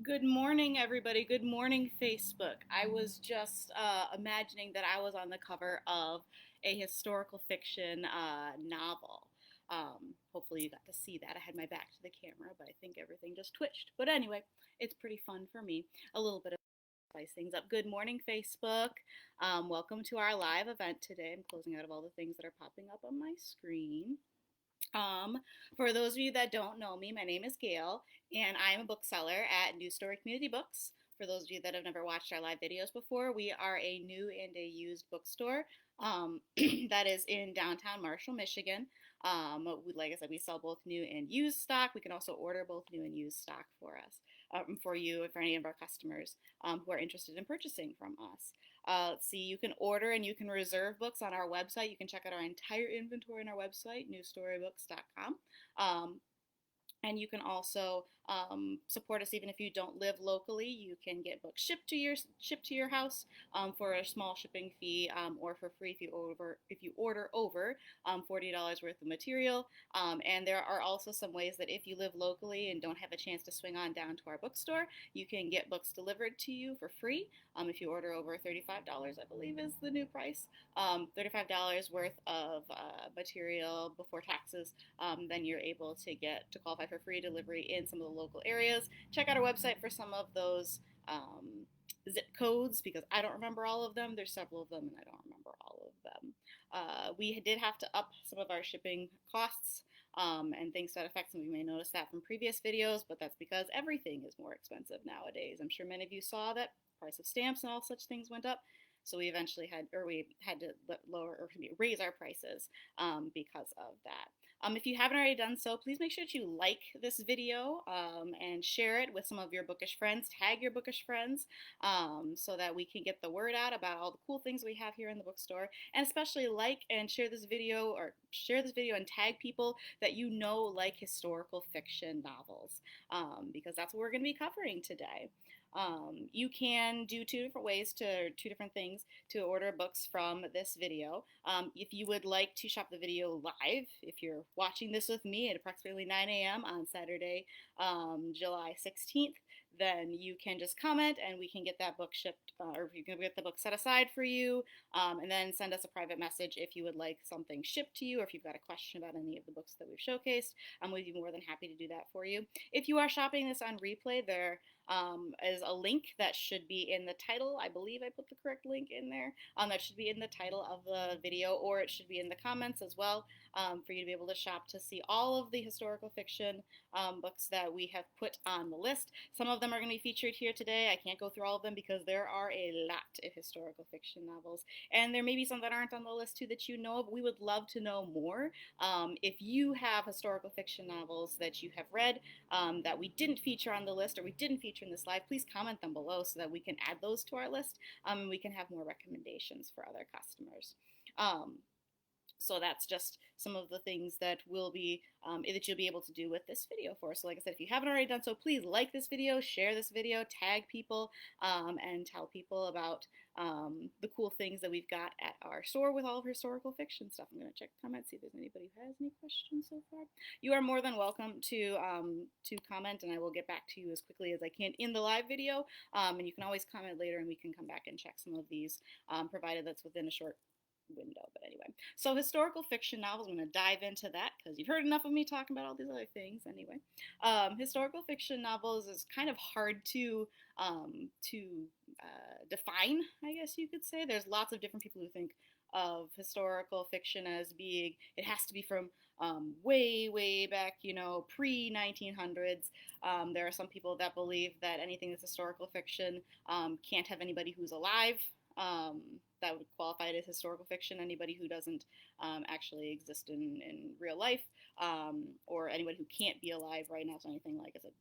Good morning, everybody. Good morning, Facebook. I was just imagining that I was on the cover of a historical fiction novel. Hopefully, you got to see that. I had my back to the camera, but I think everything just twitched. But anyway, it's pretty fun for me. A little bit of spice things up. Good morning, Facebook. Welcome to our live event today. I'm closing out of all the things that are popping up on my screen. Um, for those of you that don't know me, my name is Gail, and I am a bookseller at New Story Community Books. For those of you that have never watched our live videos before, we are a new and a used bookstore that is in downtown Marshall, Michigan. Like I said, we sell both new and used stock. We can also order both new and used stock for us, for you, and for any of our customers who are interested in purchasing from us. Let's see, you can order and you can reserve books on our website. You can check out our entire inventory on our website, newstorybooks.com. And you can also support us even if you don't live locally. You can get books shipped to your house for a small shipping fee, or for free if you order over $40 worth of material. And there are also some ways that if you live locally and don't have a chance to swing on down to our bookstore, you can get books delivered to you for free. If you order over $35, I believe is the new price. $35 worth of material before taxes, then you're able to qualify for free delivery in some of the local areas. Check out our website for some of those zip codes because I don't remember all of them. There's several of them and I don't remember all of them. We did have to up some of our shipping costs and things to that effect. Some of you may notice that from previous videos, but that's because everything is more expensive nowadays. I'm sure many of you saw that price of stamps and all such things went up. So we had to lower or raise our prices because of that. If you haven't already done so, please make sure that you like this video and share it with some of your bookish friends. Tag your bookish friends so that we can get the word out about all the cool things we have here in the bookstore. And especially like and share this video and tag people that you know like historical fiction novels because that's what we're going to be covering today. You can do two different things to order books from this video. If you would like to shop the video live, if you're watching this with me at approximately 9 a.m. on Saturday, July 16th, then you can just comment and we can get that book shipped, or you can get the book set aside for you, and then send us a private message if you would like something shipped to you, or if you've got a question about any of the books that we've showcased. We'd be more than happy to do that for you. If you are shopping this on replay, there is a link that should be in the title. I believe I put the correct link in there. That should be in the title of the video, or it should be in the comments as well, for you to be able to shop to see all of the historical fiction books that we have put on the list. Some of them are going to be featured here today. I can't go through all of them because there are a lot of historical fiction novels, and there may be some that aren't on the list too that you know, but we would love to know more. If you have historical fiction novels that you have read that we didn't feature on the list or we didn't feature in this live, please comment them below so that we can add those to our list and we can have more recommendations for other customers. So that's just some of the things that you'll be able to do with this video for us. So like I said, if you haven't already done so, please like this video, share this video, tag people, and tell people about the cool things that we've got at our store with all of historical fiction stuff. I'm going to check comments, see if there's anybody who has any questions so far. You are more than welcome to comment, and I will get back to you as quickly as I can in the live video. And you can always comment later, and we can come back and check some of these, provided that's within a short window. But anyway, so historical fiction novels, I'm going to dive into that because you've heard enough of me talking about all these other things anyway. Historical fiction novels is kind of hard to define, I guess you could say. There's lots of different people who think of historical fiction as being, it has to be from way back, pre-1900s. There are some people that believe that anything that's historical fiction can't have anybody who's alive. That would qualify it as historical fiction. Anybody who doesn't actually exist in real life, or anybody who can't be alive right now. So anything like, I said,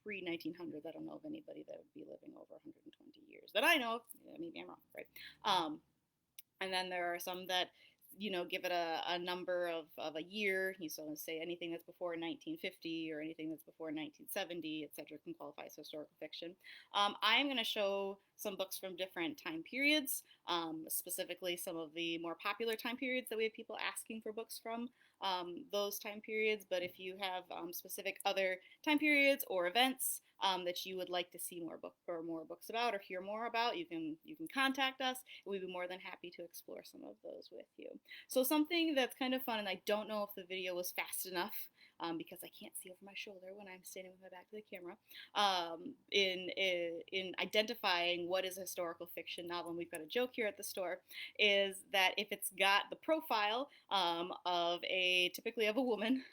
pre-1900s, I don't know of anybody that would be living over 120 years that I know of. Maybe I'm wrong, right? And then there are some that give it a number of a year. You so say anything that's before 1950 or anything that's before 1970, etc., can qualify as historical fiction. I'm going to show some books from different time periods, specifically some of the more popular time periods that we have people asking for books from. those time periods. But if you have specific other time periods or events that you would like to see more books about or hear more about, you can contact us, and we'd be more than happy to explore some of those with you. So something that's kind of fun, and I don't know if the video was fast enough because I can't see over my shoulder when I'm standing with my back to the camera. In identifying what is a historical fiction novel, and we've got a joke here at the store, is that if it's got the profile of typically of a woman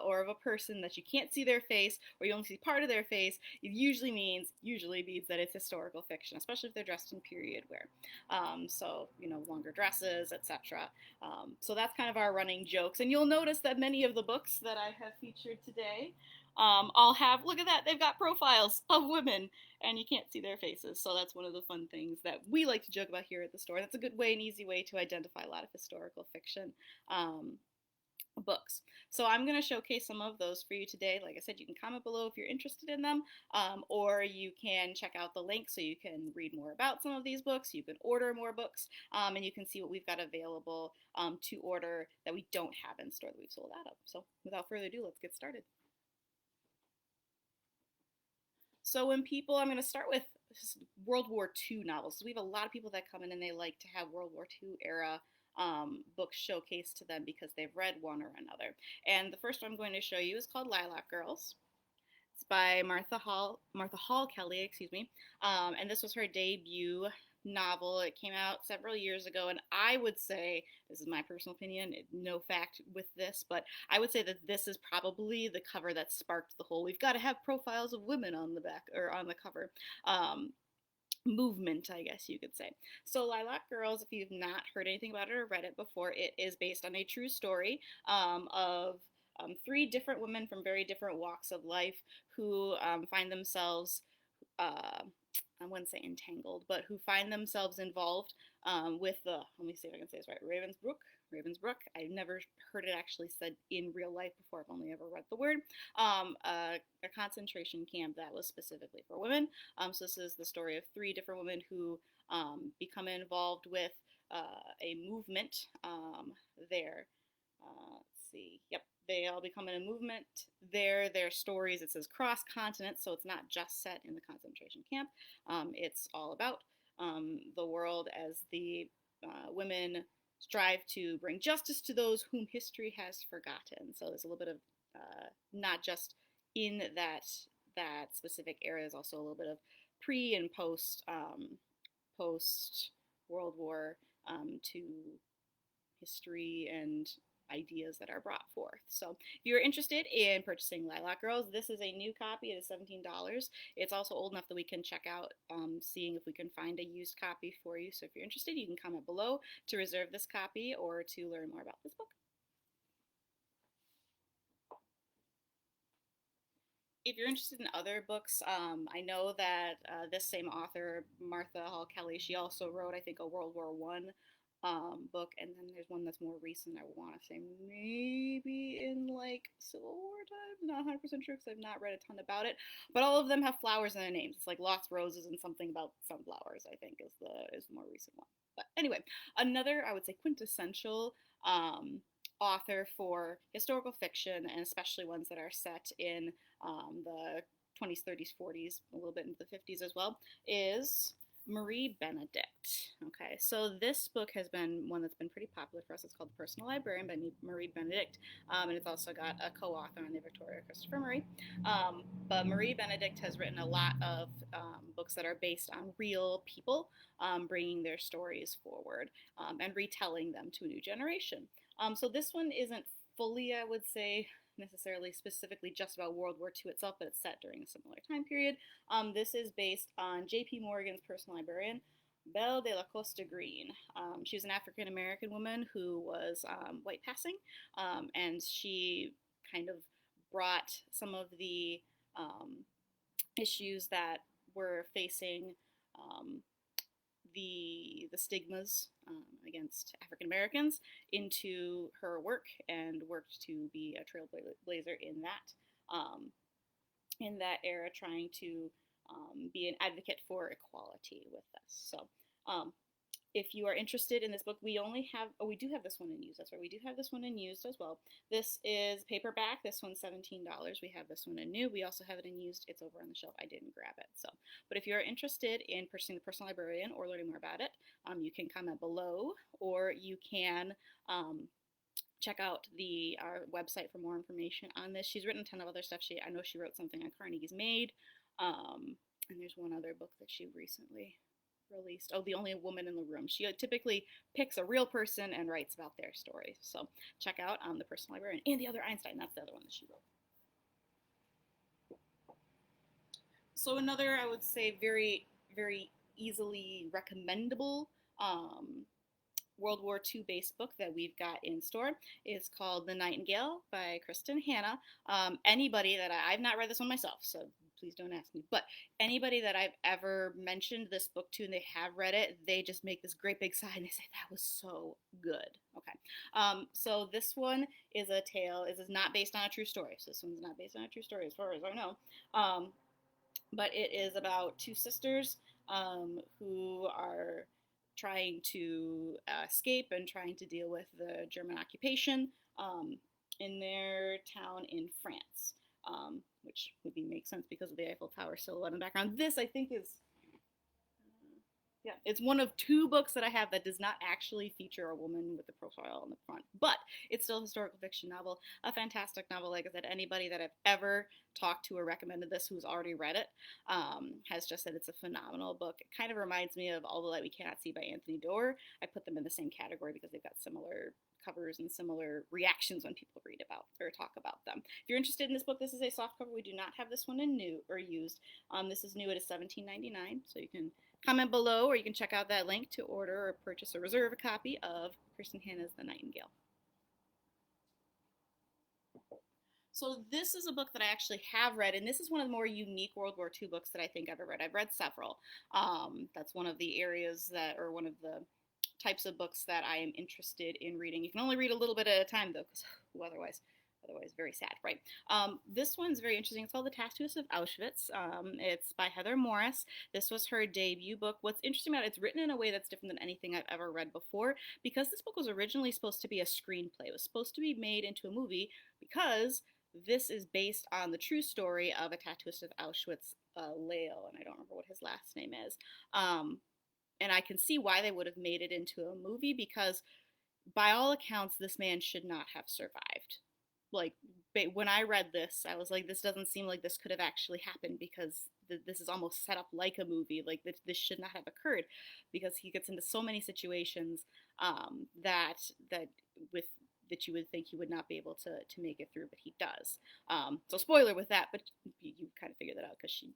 or of a person that you can't see their face, or you only see part of their face, it usually means that it's historical fiction, especially if they're dressed in period wear. So longer dresses, etc. So that's kind of our running jokes, and you'll notice that many of the books that I have featured today all have, look at that, they've got profiles of women, and you can't see their faces. So that's one of the fun things that we like to joke about here at the store. That's a good way, an easy way to identify a lot of historical fiction books. So I'm going to showcase some of those for you today. Like I said, you can comment below if you're interested in them, or you can check out the link so you can read more about some of these books. You can order more books, and you can see what we've got available to order that we don't have in store that we've sold out of. So without further ado, let's get started. So I'm going to start with World War II novels. So we have a lot of people that come in and they like to have World War II era books showcased to them because they've read one or another. And the first one I'm going to show you is called Lilac Girls. It's by Martha Hall Kelly, and this was her debut novel. It came out several years ago, and I would say, this is my personal opinion, no fact with this, but I would say that this is probably the cover that sparked the whole, we've got to have profiles of women on the back or on the cover movement, I guess you could say. So Lilac Girls, if you've not heard anything about it or read it before, it is based on a true story of three different women from very different walks of life who find themselves, I wouldn't say entangled, but who find themselves involved with let me see if I can say this right, Ravensbrück. I've never heard it actually said in real life before. I've only ever read the word. A concentration camp that was specifically for women. So this is the story of three different women who become involved with a movement there. Let's see. Yep, they all become in a movement there. Their stories, it says cross-continent, so it's not just set in the concentration camp. It's all about the world as the women strive to bring justice to those whom history has forgotten. So there's a little bit of not just in that specific era. There's also a little bit of pre and post World War II history and ideas that are brought forth. So if you're interested in purchasing Lilac Girls, this is a new copy. It is $17. It's also old enough that we can check out seeing if we can find a used copy for you. So if you're interested, you can comment below to reserve this copy or to learn more about this book. If you're interested in other books, I know that this same author, Martha Hall Kelly, she also wrote, I think, a World War I book, and then there's one that's more recent. I want to say maybe in like Civil War time. Not 100% sure because I've not read a ton about it. But all of them have flowers in their names. It's like Lost Roses and something about sunflowers, I think, is the more recent one. But anyway, another, I would say, quintessential author for historical fiction, and especially ones that are set in the 20s, 30s, 40s, a little bit into the 50s as well, is Marie Benedict. Okay, so this book has been one that's been pretty popular for us. It's called Personal Librarian by Marie Benedict, and it's also got a co-author on it, Victoria Christopher Murray. But Marie Benedict has written a lot of books that are based on real people, bringing their stories forward and retelling them to a new generation. So this one isn't fully, I would say, necessarily specifically just about World War II itself, but it's set during a similar time period. This is based on J.P. Morgan's Personal Librarian, Belle de la Costa Green. She was an African-American woman who was white passing, and she kind of brought some of the issues that were facing the stigmas against African Americans into her work, and worked to be a trailblazer in that era, trying to be an advocate for equality with this. So if you are interested in this book, we only have, oh, we do have this one in used. That's right, we do have this one in used as well. This is paperback. This one's $17. We have this one in new. We also have it in used. It's over on the shelf. I didn't grab it. So, but if you're interested in purchasing the Personal Librarian or learning more about it, you can comment below, or you can check out our website for more information on this. She's written a ton of other stuff. I know she wrote something on Carnegie's Maid, and there's one other book that she recently released. Oh, The Only Woman in the Room. She typically picks a real person and writes about their story. So check out the Personal Librarian and The Other Einstein. That's the other one that she wrote. So another, I would say, very, very easily recommendable World War II based book that we've got in store is called The Nightingale by Kristen Hanna. Anybody that I've not read this one myself, so please don't ask me, but anybody that I've ever mentioned this book to and they have read it, they just make this great big sigh and they say, that was so good. Okay. So this one is a tale. This is not based on a true story. So this one's not based on a true story as far as I know. But it is about two sisters who are trying to escape and trying to deal with the German occupation in their town in France, which would make sense because of the Eiffel Tower silhouette in the background. This, I think, is yeah, it's one of two books that I have that does not actually feature a woman with a profile on the front, but it's still a historical fiction novel, a fantastic novel. Like I said, anybody that I've ever talked to or recommended this who's already read it has just said it's a phenomenal book. It kind of reminds me of All the Light We Cannot See by Anthony Doerr. I put them in the same category because they've got similar covers and similar reactions when people read about or talk about them. If you're interested in this book, this is a soft cover. We do not have this one in new or used. This is new. It is $17.99, so you can comment below, or you can check out that link to order or purchase or reserve a copy of Kristen Hanna's The Nightingale. So this is a book that I actually have read, and this is one of the more unique World War II books that I think I've ever read. I've read several. That's one of the areas that, or one of the types of books that I am interested in reading. You can only read a little bit at a time, though, because otherwise very sad, right? This one's very interesting. It's called The Tattoos of Auschwitz. It's by Heather Morris. This was her debut book. What's interesting about it, it's written in a way that's different than anything I've ever read before, because this book was originally supposed to be a screenplay. It was supposed to be made into a movie because this is based on the true story of a tattooist of Auschwitz, Leo, and I don't remember what his last name is. And I can see why they would have made it into a movie, because by all accounts, this man should not have survived. Like, when I read this, I was like, this doesn't seem like this could have actually happened, because this is almost set up like a movie. Like, this should not have occurred, because he gets into so many situations that you would think he would not be able to make it through, but he does. So spoiler with that, but you kind of figured that out because she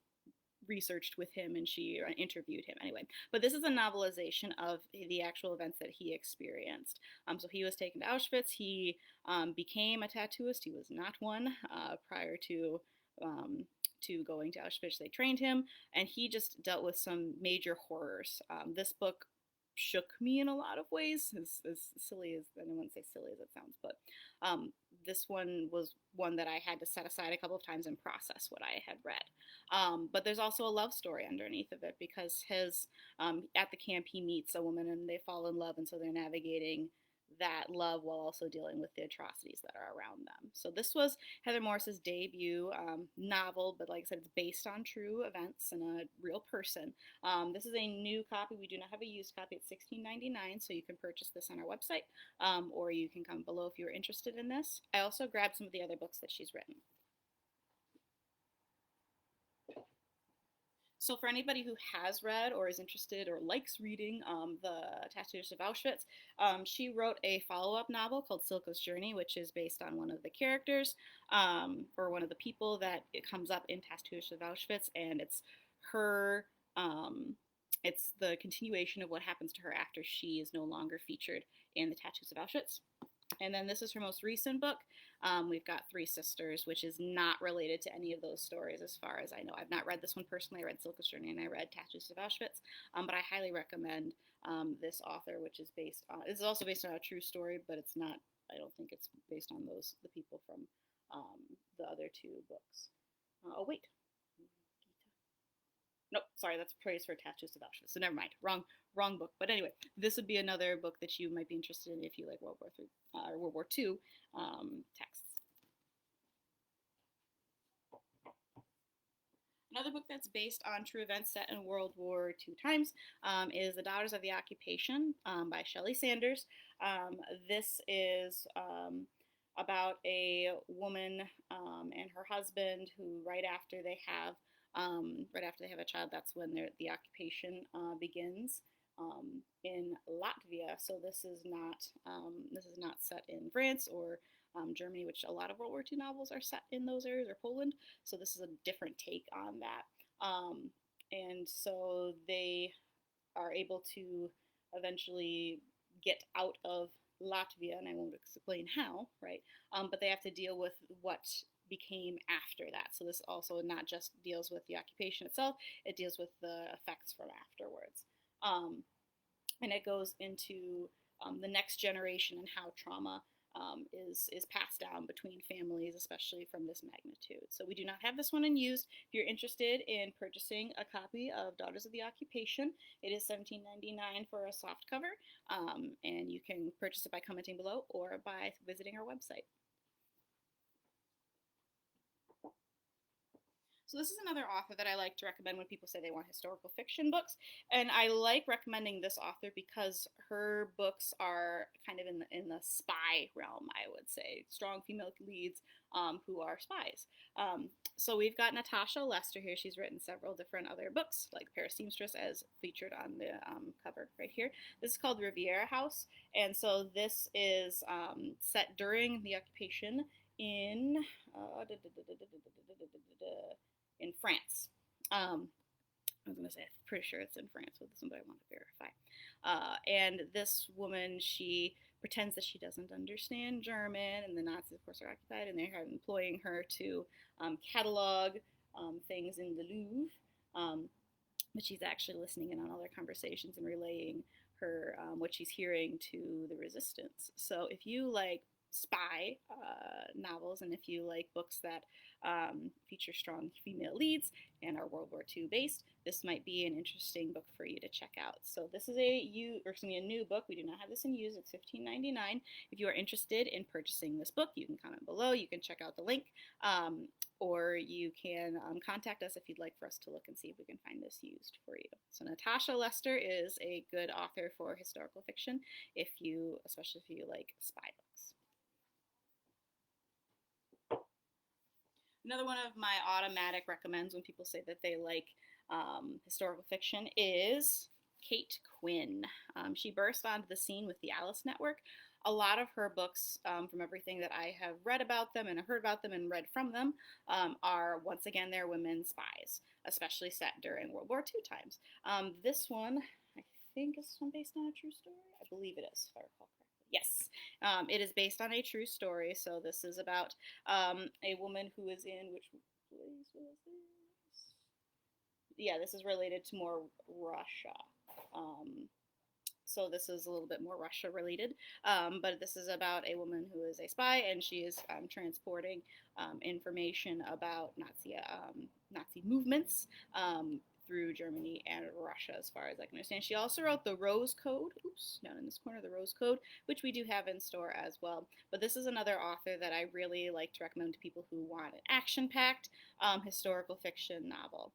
researched with him and she interviewed him anyway. But this is a novelization of the actual events that he experienced. So he was taken to Auschwitz. He became a tattooist. He was not one prior to going to Auschwitz. They trained him, and he just dealt with some major horrors. This book shook me in a lot of ways, as silly as, I don't want to say silly as it sounds, but this one was one that I had to set aside a couple of times and process what I had read. But there's also a love story underneath of it, because at the camp he meets a woman and they fall in love, and so they're navigating that love while also dealing with the atrocities that are around them. So this was Heather Morris's debut novel, but like I said, it's based on true events and a real person. This is a new copy. We do not have a used copy. It's $16.99, so you can purchase this on our website, or you can comment below if you're interested in this. I also grabbed some of the other books that she's written. So for anybody who has read or is interested or likes reading the Tattoos of Auschwitz, she wrote a follow-up novel called Silke's Journey, which is based on one of the characters, or one of the people that it comes up in Tattoos of Auschwitz, and it's her, it's the continuation of what happens to her after she is no longer featured in the Tattoos of Auschwitz. And then this is her most recent book. We've got Three Sisters, which is not related to any of those stories as far as I know. I've not read this one personally. I read Silke's Journey and I read Tattoos of Auschwitz, but I highly recommend this author, which is it's also based on a true story, but it's not, I don't think it's based on the people from the other two books. Oh, wait. Nope, sorry, that's Praise for Tattoos of Auschwitz. So never mind, wrong book. But anyway, this would be another book that you might be interested in if you like World War III or World War II texts. Another book that's based on true events set in World War II times is The Daughters of the Occupation by Shelley Sanders. This is about a woman and her husband who, right after they have a child, that's when the occupation begins in Latvia. So this is not set in France or Germany, which a lot of World War II novels are set in those areas, or Poland. So this is a different take on that. And so they are able to eventually get out of Latvia, and I won't explain how, right? But they have to deal with what became after that. So this also not just deals with the occupation itself, it deals with the effects from afterwards. And it goes into the next generation and how trauma is passed down between families, especially from this magnitude. So we do not have this one in used. If you're interested in purchasing a copy of Daughters of the Occupation, it is $17.99 for a soft cover, and you can purchase it by commenting below or by visiting our website. So this is another author that I like to recommend when people say they want historical fiction books, and I like recommending this author because her books are kind of in the spy realm, I would say, strong female leads who are spies. So we've got Natasha Lester here. She's written several different other books, like Paris Seamstress, as featured on the cover right here. This is called Riviera House, and so this is set during the occupation in in France. I was going to say, I'm pretty sure it's in France with this one, but I want to verify. And this woman, she pretends that she doesn't understand German, and the Nazis, of course, are occupied, and they're employing her to catalog things in the Louvre. But she's actually listening in on all their conversations and relaying her what she's hearing to the resistance. So if you like spy novels, and if you like books that feature strong female leads and are World War II based, this might be an interesting book for you to check out. So this is a new book. We do not have this in use. It's $15.99. If you are interested in purchasing this book, you can comment below. You can check out the link, or you can contact us if you'd like for us to look and see if we can find this used for you. So Natasha Lester is a good author for historical fiction, especially if you like spy books. Another one of my automatic recommends when people say that they like historical fiction is Kate Quinn. She burst onto the scene with the Alice Network. A lot of her books, from everything that I have read about them and heard about them and read from them, are, once again, they're women spies, especially set during World War II times. This one, I think, is based on a true story. I believe it is, if I recall correctly. Yes, it is based on a true story. So this is about a woman who is in, which place was this? Yeah, this is related to more Russia. So this is a little bit more Russia related, but this is about a woman who is a spy, and she is transporting information about Nazi movements through Germany and Russia, as far as I can understand. She also wrote the Rose Code, down in this corner, the Rose Code, which we do have in store as well. But this is another author that I really like to recommend to people who want an action-packed historical fiction novel.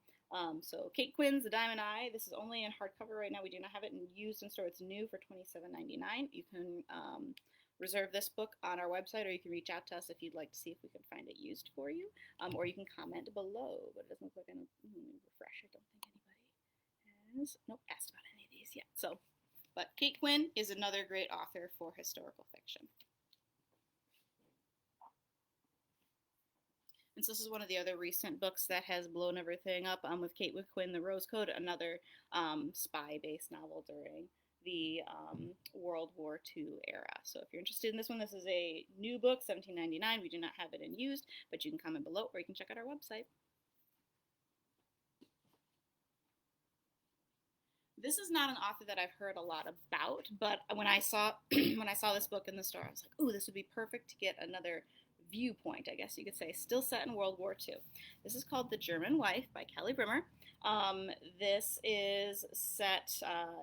So Kate Quinn's The Diamond Eye. This is only in hardcover right now. We do not have it in used in store. It's new for $27.99. You can reserve this book on our website, or you can reach out to us if you'd like to see if we can find it used for you, or you can comment below. But it doesn't look like I'm refresh. I don't think anybody has asked about any of these yet. So, but Kate Quinn is another great author for historical fiction. And so this is one of the other recent books that has blown everything up with Kate Quinn, The Rose Code, another spy-based novel during the World War II era. So if you're interested in this one, this is a new book, $17.99. We do not have it in used, but you can comment below, or you can check out our website. This is not an author that I've heard a lot about, but when I saw this book in the store, I was like, "Ooh, this would be perfect to get another viewpoint, I guess you could say, still set in World War II. This is called The German Wife by Kelly Brimmer. This is set,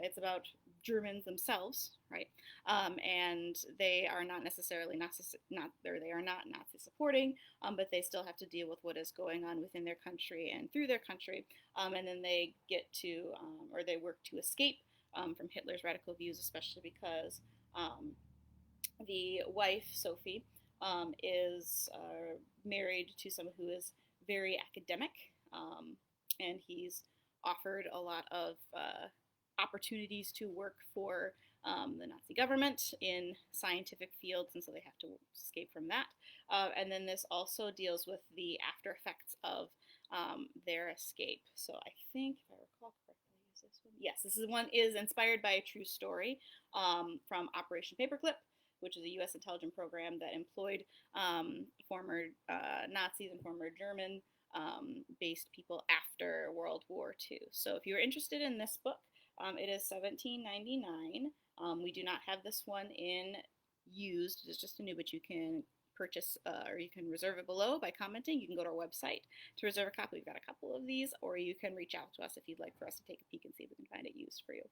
it's about Germans themselves, right? And they are not necessarily they are not Nazi supporting, but they still have to deal with what is going on within their country and through their country, and then they get to, or they work to escape from Hitler's radical views, especially because the wife, Sophie, is married to someone who is very academic, and he's offered a lot of opportunities to work for the Nazi government in scientific fields, and so they have to escape from that. And then this also deals with the after effects of their escape. So I think, if I recall correctly, is this one? Yes, this one is inspired by a true story from Operation Paperclip, which is a U.S. intelligence program that employed former Nazis and former German based people after World War II. So if you're interested in this book, it is $17.99. We do not have this one in used. It's just a new, but you can purchase or you can reserve it below by commenting. You can go to our website to reserve a copy. We've got a couple of these, or you can reach out to us if you'd like for us to take a peek and see if we can find it used for you.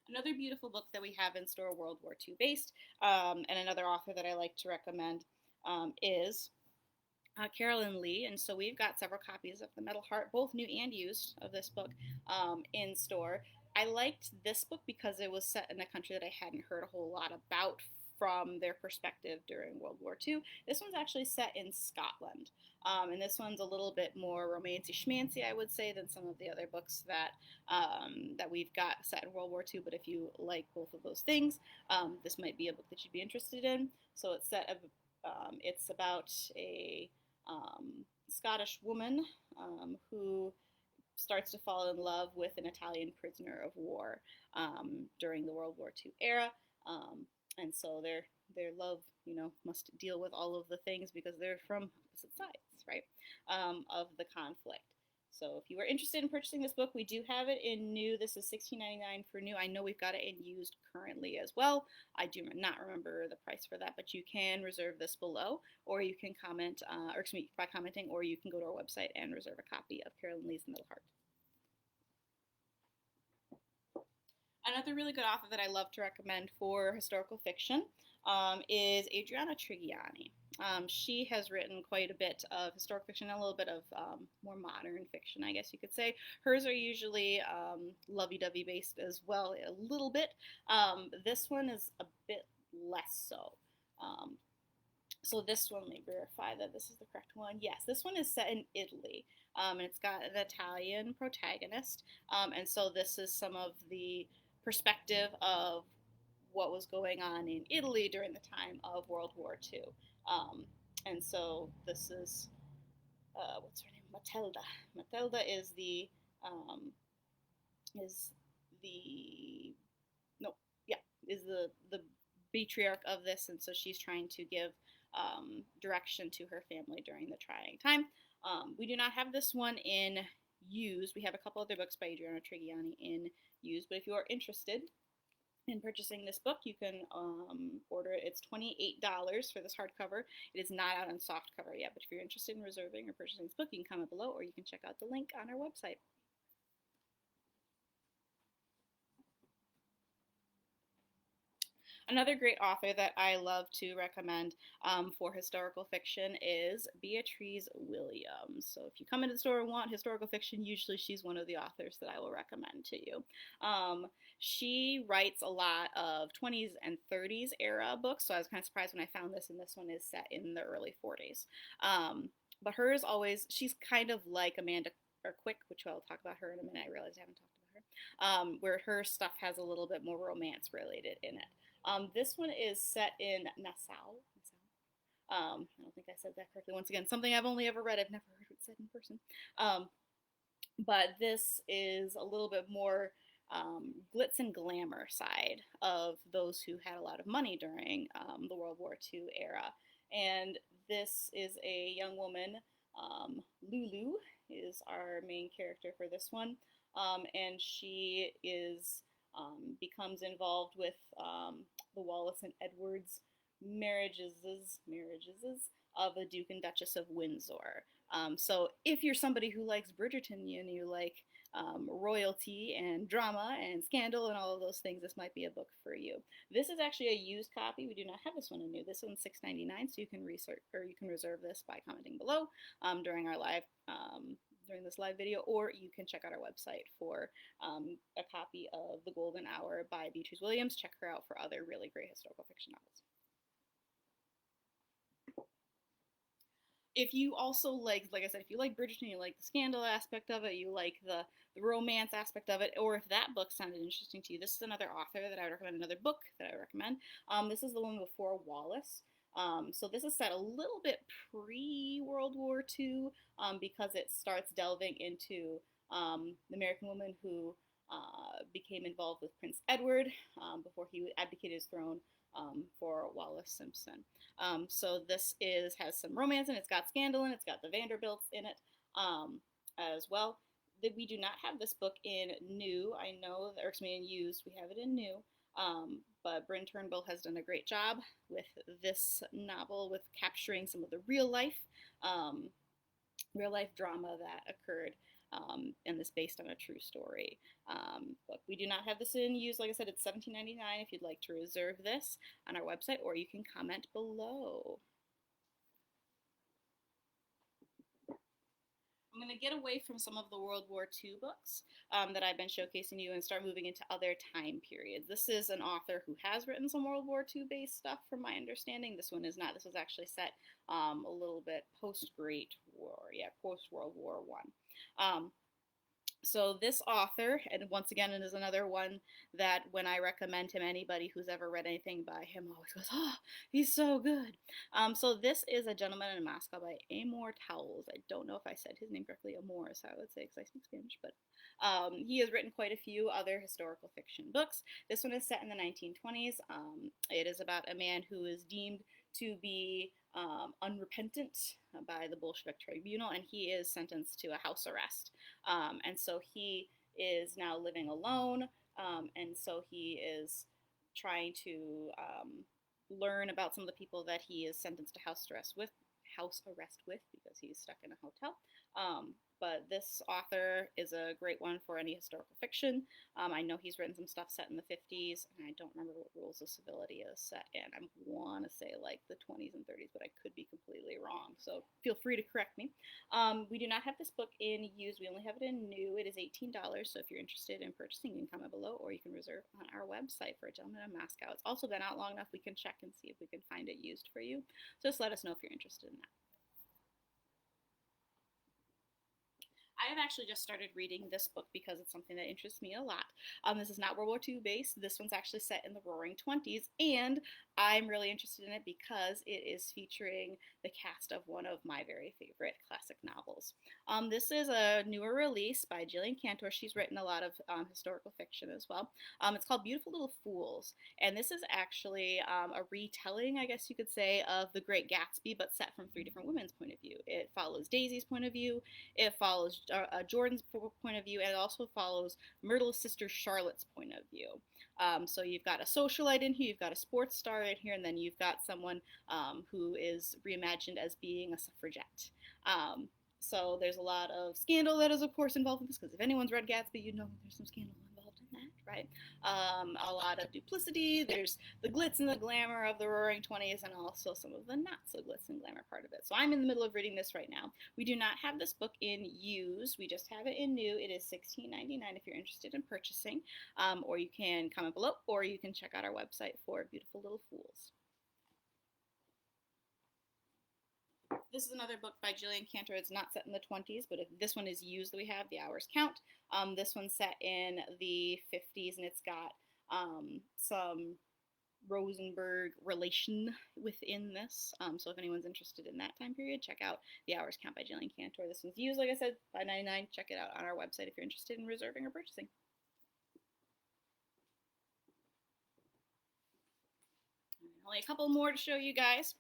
Another beautiful book that we have in store, World War II based, and another author that I like to recommend is Carolyn Lee. And so we've got several copies of The Metal Heart, both new and used, of this book in store. I liked this book because it was set in a country that I hadn't heard a whole lot about from their perspective during World War II. This one's actually set in Scotland. And this one's a little bit more romancy schmancy, I would say, than some of the other books that we've got set in World War II. But if you like both of those things, this might be a book that you'd be interested in. So it's about a Scottish woman who starts to fall in love with an Italian prisoner of war during the World War II era. And so their love, must deal with all of the things because they're from opposite sides, right, of the conflict. So if you are interested in purchasing this book, we do have it in new. This is $16.99 for new. I know we've got it in used currently as well. I do not remember the price for that, but you can reserve this below, or you can comment, by commenting, or you can go to our website and reserve a copy of Carolyn Lee's The Metal Heart. Another really good author that I love to recommend for historical fiction is Adriana Trigiani. She has written quite a bit of historical fiction, a little bit of more modern fiction, I guess you could say. Hers are usually lovey-dovey based as well, a little bit. This one is a bit less so. So this one, let me verify that this is the correct one. Yes, this one is set in Italy, and it's got an Italian protagonist. And so this is some of the perspective of what was going on in Italy during the time of World War II. And so this is, what's her name? Matilda. Matilda is the matriarch of this, and so she's trying to give direction to her family during the trying time. We do not have this one in used. We have a couple other books by Adriana Trigiani in used, but if you are interested in purchasing this book, you can order it. It's $28 for this hardcover. It is not out on softcover yet, but if you're interested in reserving or purchasing this book, you can comment below, or you can check out the link on our website. Another great author that I love to recommend for historical fiction is Beatrice Williams. So if you come into the store and want historical fiction, usually she's one of the authors that I will recommend to you. She writes a lot of 20s and 30s era books, so I was kind of surprised when I found this, and this one is set in the early 40s. But hers always, she's kind of like Amanda Quick, which I'll talk about her in a minute. I realized I haven't talked about her. Where her stuff has a little bit more romance related in it. This one is set in Nassau. I don't think I said that correctly. Once again, something I've only ever read. I've never heard it said in person. But this is a little bit more glitz and glamour side of those who had a lot of money during the World War II era. And this is a young woman. Lulu is our main character for this one. And she is becomes involved with the Wallace and Edwards marriages of the Duke and Duchess of Windsor. So if you're somebody who likes Bridgerton and you like royalty and drama and scandal and all of those things, this might be a book for you. This is actually a used copy. We do not have this one in new. This one's $6.99, so you can reserve this by commenting below during our live during this live video, or you can check out our website for a copy of The Golden Hour by Beatrice Williams. Check her out for other really great historical fiction novels. If you also like I said, if you like Bridgerton, you like the scandal aspect of it, you like the romance aspect of it, or if that book sounded interesting to you, this is another author that I would recommend, another book that I would recommend. This is The One Before Wallace. So this is set a little bit pre-World War II because it starts delving into the American woman who became involved with Prince Edward before he abdicated his throne for Wallace Simpson. So this has some romance in it. It's got scandal in it. It's got the Vanderbilts in it as well. We do not have this book in new. I know that irks me in used. We have it in new. But Bryn Turnbull has done a great job with this novel, with capturing some of the real life drama that occurred, and this based on a true story. But we do not have this in use. Like I said, it's $17.99 if you'd like to reserve this on our website, or you can comment below. I'm going to get away from some of the World War II books that I've been showcasing you and start moving into other time periods. This is an author who has written some World War II based stuff from my understanding. This one is not. This was actually set a little bit post-Great War, post-World War I. So this author, and once again, it is another one that when I recommend him, anybody who's ever read anything by him always goes, oh, he's so good. So this is A Gentleman in a Mascot by Amor Towles. I don't know if I said his name correctly, Amor is how I would say, because I speak Spanish, but he has written quite a few other historical fiction books. This one is set in the 1920s. It is about a man who is deemed to be unrepentant by the Bolshevik tribunal, and he is sentenced to a house arrest. And so he is now living alone, and so he is trying to learn about some of the people that he is sentenced to house arrest with because he's stuck in a hotel. But this author is a great one for any historical fiction. I know he's written some stuff set in the 50s, and I don't remember what Rules of Civility is set in. I want to say like the 20s and 30s, but I could be completely wrong, so feel free to correct me. We do not have this book in used. We only have it in new. It is $18, so if you're interested in purchasing, you can comment below, or you can reserve on our website for A Gentleman in a Mascot. It's also been out long enough we can check and see if we can find it used for you. So just let us know if you're interested in that. I have actually just started reading this book because it's something that interests me a lot. This is not World War II based. This one's actually set in the Roaring '20s, and I'm really interested in it because it is featuring the cast of one of my very favorite classic novels. This is a newer release by Gillian Cantor. She's written a lot of historical fiction as well. It's called Beautiful Little Fools, and this is actually a retelling, I guess you could say, of The Great Gatsby, but set from 3 different women's point of view. It follows Daisy's point of view, it follows Jordan's point of view, and it also follows Myrtle's sister Charlotte's point of view. So you've got a socialite in here, you've got a sports star in here, and then you've got someone who is reimagined as being a suffragette. So there's a lot of scandal that is, of course, involved in this, because if anyone's read Gatsby, you know there's some scandal involved in that, right? A lot of duplicity. There's the glitz and the glamour of the Roaring '20s, and also some of the not so glitz and glamour part of it. So I'm in the middle of reading this right now. We do not have this book in used. We just have it in new. It is $16.99 if you're interested in purchasing, or you can comment below, or you can check out our website for Beautiful Little Fools. This is another book by Gillian Cantor. It's not set in the 20s, but if this one is used that we have, The Hours Count. This one's set in the 50s, and it's got some Rosenberg relation within this. So if anyone's interested in that time period, check out The Hours Count by Gillian Cantor. This one's used, like I said, $5.99. Check it out on our website if you're interested in reserving or purchasing. Only a couple more to show you guys.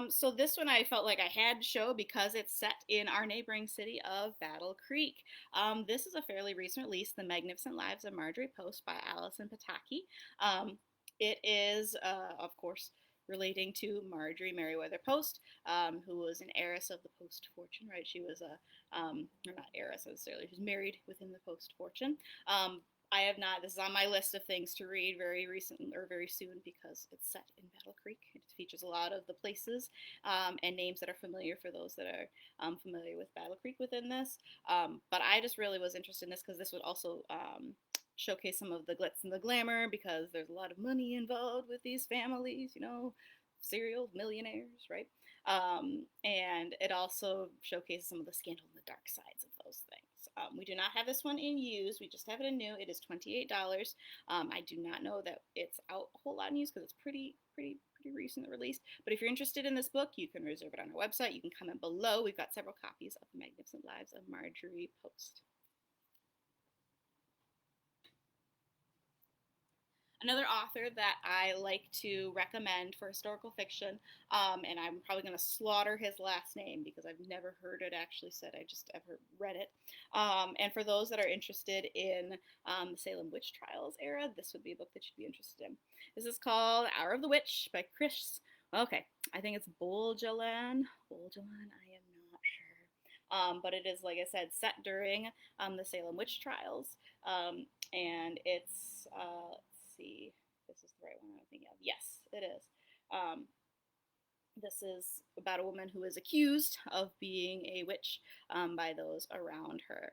So this one I felt like I had to show because it's set in our neighboring city of Battle Creek. This is a fairly recent release, The Magnificent Lives of Marjorie Post by Allison Pataki. It is, of course, relating to Marjorie Merriweather Post, who was an heiress of the Post fortune, right? She was or not heiress necessarily, she was married within the Post fortune. I have not. This is on my list of things to read very recent or very soon because it's set in Battle Creek. It features a lot of the places and names that are familiar for those that are familiar with Battle Creek within this. But I just really was interested in this because this would also showcase some of the glitz and the glamour because there's a lot of money involved with these families, you know, serial millionaires, right? And it also showcases some of the scandal and the dark sides of those things. We do not have this one in used. We just have it in new. It is $28. I do not know that it's out a whole lot in used because it's pretty recently released. But if you're interested in this book, you can reserve it on our website. You can comment below. We've got several copies of The Magnificent Lives of Marjorie Post. Another author that I like to recommend for historical fiction, and I'm probably going to slaughter his last name because I've never heard it actually said, I just ever read it. And for those that are interested in the Salem witch trials era, this would be a book that you'd be interested in. This is called Hour of the Witch by Chris, okay, I think it's Boljalan, I am not sure. But it is, like I said, set during the Salem witch trials, and it's see if this is the right one. I think, yeah, yes, it is. This is about a woman who is accused of being a witch by those around her,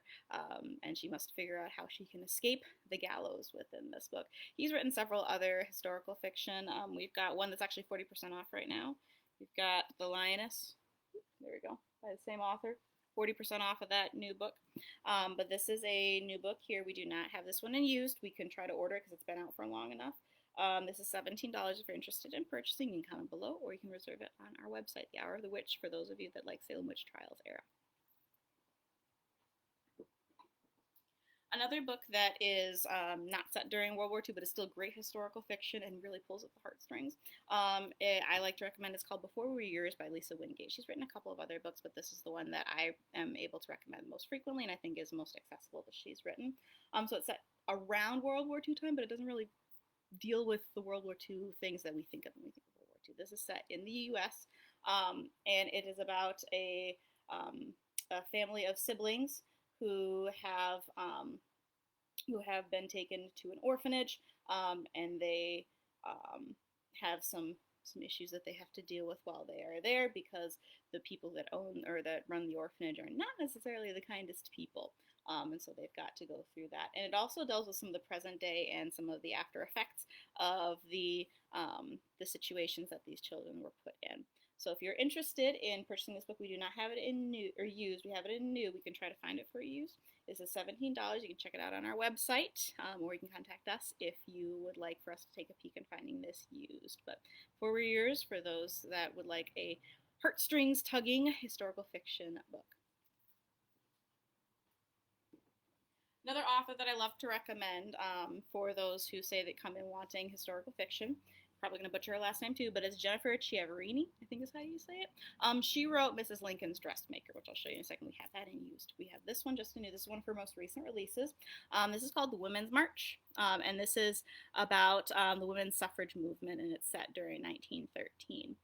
and she must figure out how she can escape the gallows within this book. He's written several other historical fiction. We've got one that's actually 40% off right now. We've got The Lioness, there we go, by the same author. 40% off of that new book. But this is a new book here. We do not have this one in used. We can try to order it because it's been out for long enough. This is $17 if you're interested in purchasing. You can comment below or you can reserve it on our website, The Hour of the Witch, for those of you that like Salem Witch Trials era. Another book that is not set during World War II, but is still great historical fiction and really pulls at the heartstrings. I like to recommend. It's called Before We Were Yours by Lisa Wingate. She's written a couple of other books, but this is the one that I am able to recommend most frequently and I think is most accessible that she's written. So it's set around World War II time, but it doesn't really deal with the World War II things that we think of when we think of World War II. This is set in the U.S., and it is about a family of siblings who have been taken to an orphanage, and they have some issues that they have to deal with while they are there because the people that own or that run the orphanage are not necessarily the kindest people. And so they've got to go through that. And it also deals with some of the present day and some of the after effects of the situations that these children were put in. So if you're interested in purchasing this book, we do not have it in new or used. We have it in new. We can try to find it for used. This is $17. You can check it out on our website, or you can contact us if you would like for us to take a peek in finding this used. But for yours, for those that would like a heartstrings tugging historical fiction book. Another author that I love to recommend for those who say they come in wanting historical fiction, probably going to butcher her last name too, but it's Jennifer Chiaverini, I think is how you say it. She wrote Mrs. Lincoln's Dressmaker, which I'll show you in a second. We have that in used. We have this one just in new. This is one of her most recent releases. This is called The Women's March, and this is about the women's suffrage movement, and it's set during 1913.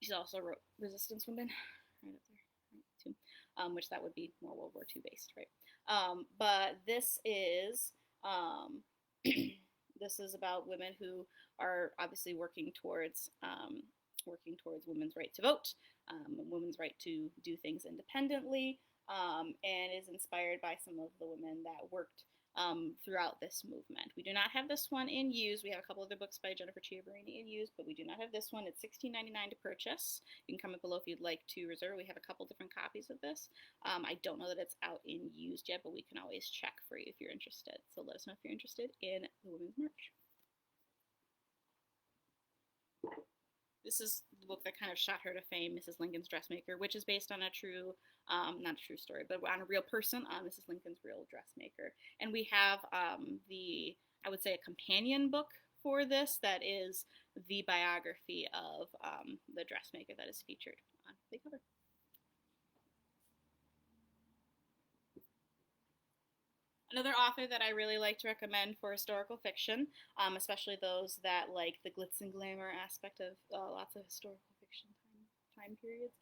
She also wrote Resistance Women, right up there, right, too, which that would be more World War II based, right? But this is this is about women who are obviously working towards women's right to vote, women's right to do things independently, and is inspired by some of the women that worked throughout this movement. We do not have this one in used. We have a couple other books by Jennifer Chiaverini in used, but we do not have this one. It's $16.99 to purchase. You can comment below if you'd like to reserve. We have a couple different copies of this. I don't know that it's out in used yet, but we can always check for you if you're interested. So let us know if you're interested in The Women's March. This is the book that kind of shot her to fame, Mrs. Lincoln's Dressmaker, which is based on a true, not a true story, but on a real person, Mrs. Lincoln's real dressmaker. And we have I would say a companion book for this that is the biography of the dressmaker that is featured on the cover. Another author that I really like to recommend for historical fiction, especially those that like the glitz and glamour aspect of lots of historical fiction time periods,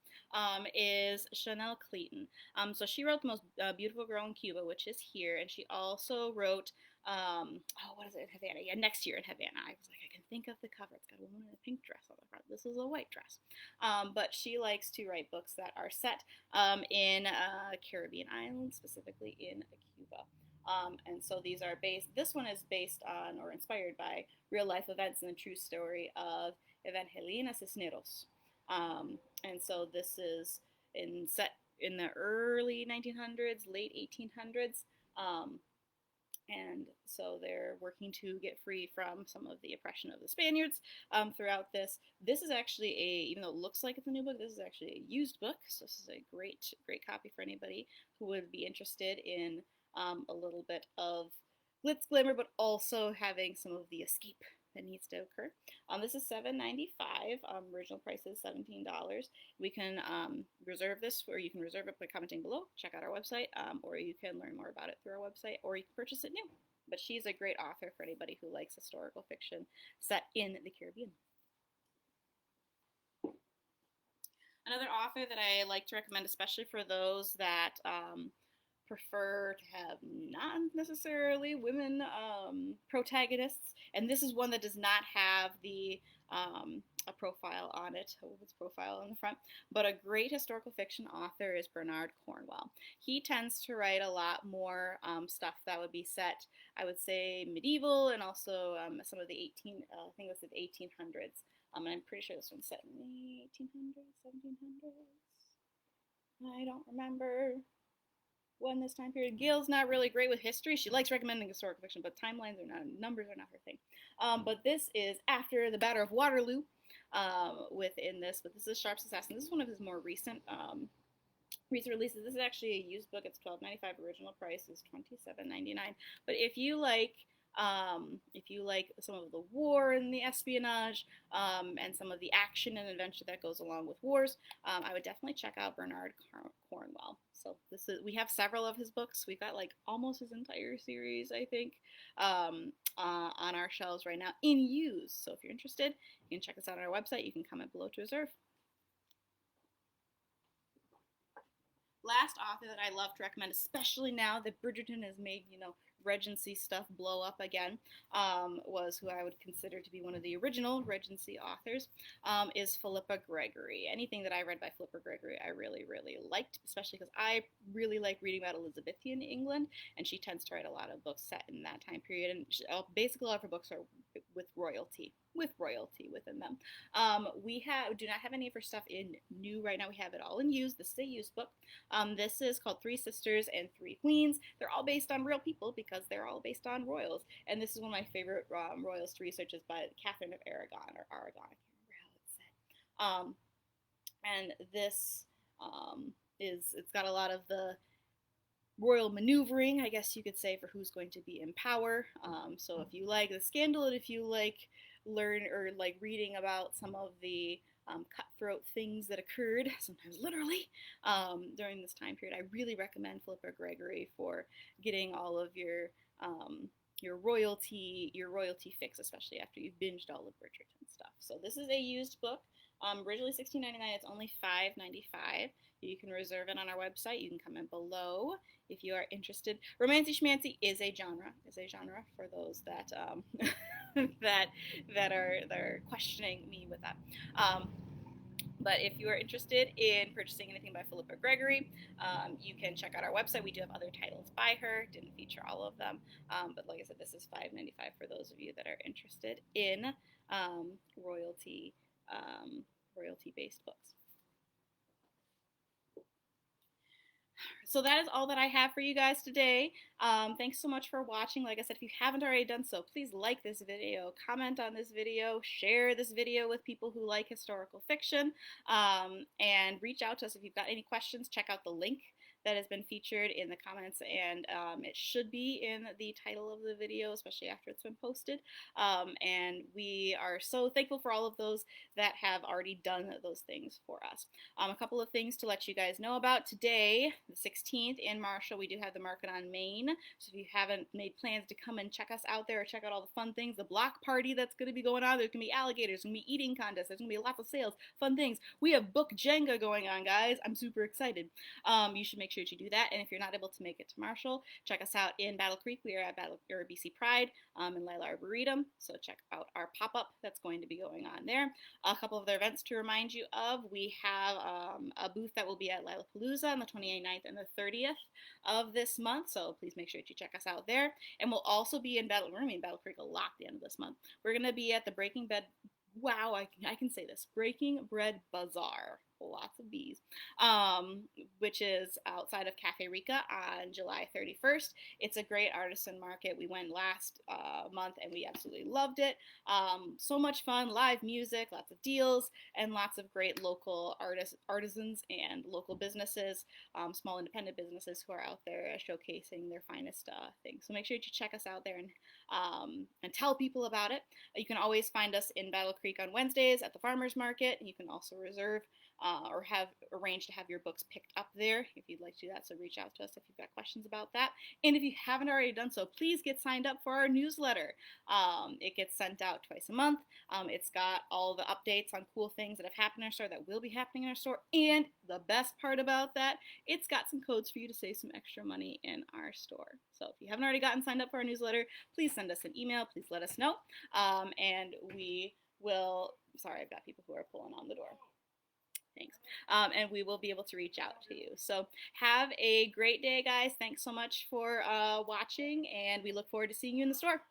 is Chanel Clayton. So she wrote The Most Beautiful Girl in Cuba, which is here, and she also wrote, what is it, in Havana? Yeah, Next Year in Havana. I was like, I can think of the cover. It's got a woman in a pink dress on the front. This is a white dress. But she likes to write books that are set in Caribbean islands, specifically in Cuba. And so these are based, this one is based on or inspired by real life events and the true story of Evangelina Cisneros. And so this is set in the early 1900s, late 1800s. And so they're working to get free from some of the oppression of the Spaniards throughout this. This is actually even though it looks like it's a new book, this is actually a used book. So this is a great copy for anybody who would be interested in a little bit of glitz glamour, but also having some of the escape that needs to occur. This is $7.95. Original price is $17. We can reserve this, or you can reserve it by commenting below. Check out our website, or you can learn more about it through our website, or you can purchase it new. But she's a great author for anybody who likes historical fiction set in the Caribbean. Another author that I like to recommend, especially for those that prefer to have not necessarily women protagonists, and this is one that does not have the a profile on it, a woman's profile on the front, but a great historical fiction author is Bernard Cornwell. He tends to write a lot more stuff that would be set, I would say, medieval, and also some of the I think it was the 1800s. And I'm pretty sure this one's set in the 1800s, 1700s. I don't remember when this time period. Gail's not really great with history. She likes recommending historical fiction, but timelines are not, numbers are not her thing. But this is after the Battle of Waterloo within this, but this is Sharp's Assassin. This is one of his more recent releases. This is actually a used book. It's $12.95. Original price is $27.99. But if you like some of the war and the espionage and some of the action and adventure that goes along with wars, I would definitely check out Bernard Cornwell. So we have several of his books. We've got like almost his entire series, I think, on our shelves right now in use. So if you're interested, you can check us out on our website. You can comment below to reserve. Last author that I love to recommend, especially now that Bridgerton has made, Regency stuff blow up again, was who I would consider to be one of the original Regency authors, is Philippa Gregory. Anything that I read by Philippa Gregory I really, really liked, especially because I really like reading about Elizabethan England, and she tends to write a lot of books set in that time period, and basically all of her books are with royalty within them. We do not have any of her stuff in new right now. We have it all in used. This is a used book. This is called Three Sisters and Three Queens. They're all based on real people because they're all based on royals. And this is one of my favorite royals to research, is by Catherine of Aragon, or Aragon. I can't remember how it's said. And this it's got a lot of the royal maneuvering, I guess you could say, for who's going to be in power. So if you like the scandal, and if you like reading about some of the cutthroat things that occurred, sometimes literally, during this time period, I really recommend Philippa Gregory for getting all of your royalty fix, especially after you've binged all of Bridgerton stuff. So this is a used book. Originally $16.99, it's only $5.95. You can reserve it on our website. You can comment below if you are interested. Romancy schmancy is a genre. For those that that are questioning me with that. But if you are interested in purchasing anything by Philippa Gregory, you can check out our website. We do have other titles by her. Didn't feature all of them. But like I said, this is $5.95 for those of you that are interested in royalty-based books. So that is all that I have for you guys today. Thanks so much for watching. Like I said, if you haven't already done so, please like this video, comment on this video, share this video with people who like historical fiction, and reach out to us if you've got any questions. Check out the link that has been featured in the comments, and it should be in the title of the video, especially after it's been posted. And we are so thankful for all of those that have already done those things for us. A couple of things to let you guys know about. Today, the 16th, in Marshall, we do have the Market on Main. So if you haven't made plans to come and check us out there or check out all the fun things, the block party that's going to be going on, there's going to be alligators, there's going to be eating contests, there's going to be lots of sales, fun things. We have book Jenga going on, guys. I'm super excited. You should make sure to do that. And if you're not able to make it to Marshall, check us out in Battle Creek. We are at BC Pride in Lila Arboretum. So check out our pop-up that's going to be going on there. A couple of other events to remind you of. We have a booth that will be at Lilapalooza on the 29th and the 30th of this month. So please make sure to check us out there. And we'll also be in Battle Creek a lot at the end of this month. We're going to be at the Breaking Bread Bazaar. Lots of bees, which is outside of Cafe Rica on July 31st. It's a great artisan market. We went last month and we absolutely loved it. So much fun, live music, lots of deals, and lots of great local artisans and local businesses, small independent businesses who are out there showcasing their finest things. So make sure you check us out there and tell people about it. You can always find us in Battle Creek on Wednesdays at the farmers market. You can also reserve or have arranged to have your books picked up there if you'd like to do that. So reach out to us if you've got questions about that. And if you haven't already done so, please get signed up for our newsletter. It gets sent out twice a month. It's got all the updates on cool things that have happened in our store, that will be happening in our store. And the best part about that, it's got some codes for you to save some extra money in our store. So if you haven't already gotten signed up for our newsletter, please send us an email. Please let us know. And we will, sorry, I've got people who are pulling on the door. Thanks. And we will be able to reach out to you. So have a great day, guys. Thanks so much for watching, and we look forward to seeing you in the store.